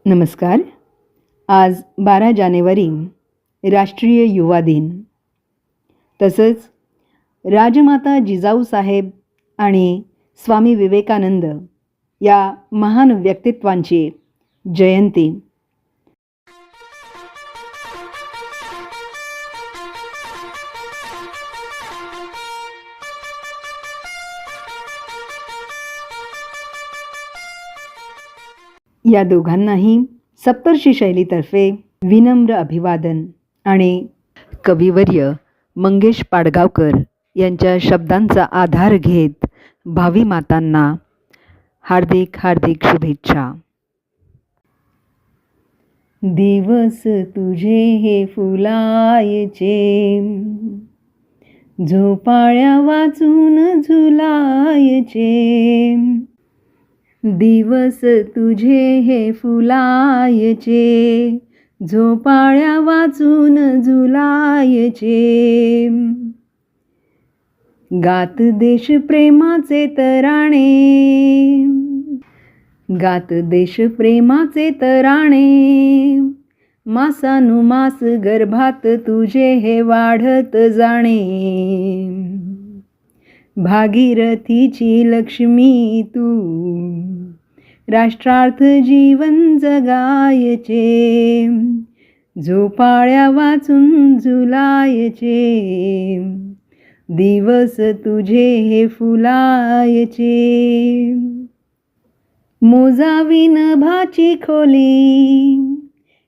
नमस्कार. आज 12 जानेवारी राष्ट्रीय युवा दिन. तसंच राजमाता जिजाऊ साहेब आणि स्वामी विवेकानंद या महान व्यक्तित्वांची जयंती. या दोघांनाही सप्तर्षी शैलीतर्फे विनम्र अभिवादन आणि कविवर्य मंगेश पाडगावकर यांच्या शब्दांचा आधार घेत भावी मातांना हार्दिक हार्दिक शुभेच्छा. दिवस तुझे हे फुलायचे, झोपाळ्या वाचून झुलायचे. दिवस तुझे हे फुलायचे, झोपाळ्या वाचून झुलायचे. गात देश प्रेमाचे तराणे, गात देश प्रेमाचे तराणे. मासानुमास गर्भात तुझे हे वाढत जाणे. भागीरथीची लक्ष्मी तू, राष्ट्रार्थ जीवन जगायचे. झोपाळ्या वाचून झुलायचे, दिवस तुझे हे फुलायचे. मोजावी नभाची खोली,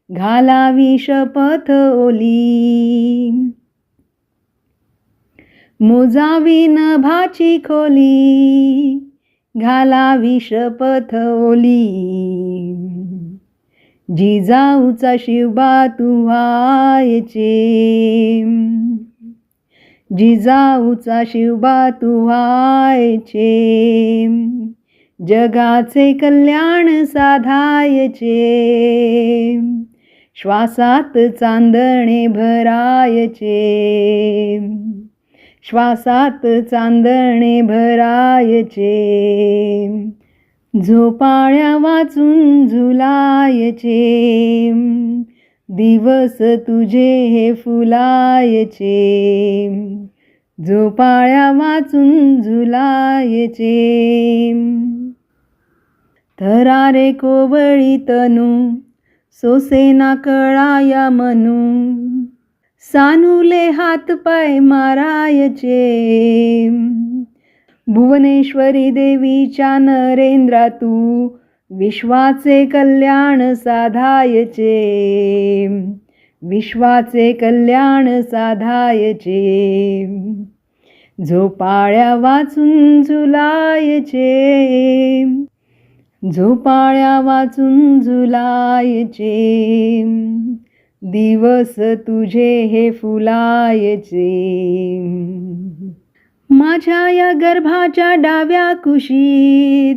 घालावी शपथ ओली. मोजावी नभाची खोली, घालावी शपथ ओली. जिजाऊचा शिवबा तू व्हायचे, जिजाऊचा शिवबा तू व्हायचे. जगाचे कल्याण साधायचे, श्वासात चांदणे भरायचे. श्वासात चांदणे भरायचे. झोपाळ्या वाचून झुलायचे, दिवस तुझे हे फुलायचे. झोपाळ्या वाचून झुलायचे. थरारे कोवळी तनू, सोसेना कळाया मनू. सानुले हात पाय मारायचे, भुवनेश्वरी देवीच्या नरेंद्रा तू. विश्वाचे कल्याण साधायचे, विश्वाचे कल्याण साधायचे. झोपाळ्या वाचून झुलायचे, झोपाळ्या वाचून झुलायचे. दिवस तुझे हे फुलायचे. माझ्या या गर्भाच्या डाव्या कुशीत,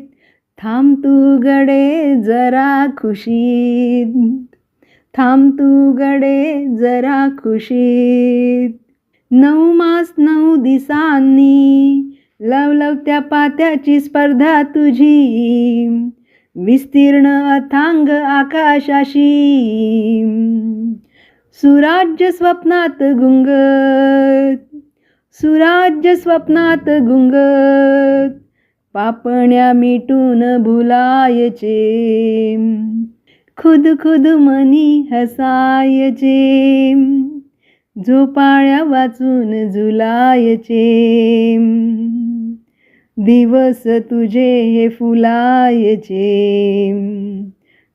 थांब तू गडे जरा खुशीत. थांब तू गडे जरा खुशीत. 9 मास 9 दिसांनी, लवलवत्या पात्याची स्पर्धा तुझी. विस्तीर्ण अथांग आकाशाशी, सुराज्य स्वप्नात गुंगत. सुराज्य स्वप्नात गुंगत. पापण्या मिटून भुलायचे, खुद खुद मनी हसायचे. झोपाळ्या वाचून झुलायचे, दिवस तुझे हे फुलायचे.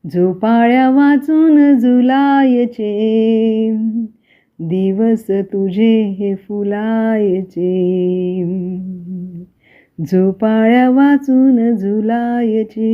झोपाळ्या वाचून झुलायचे, दिवस तुझे हे फुलायचे. झोपाळ्या वाचून झुलायचे.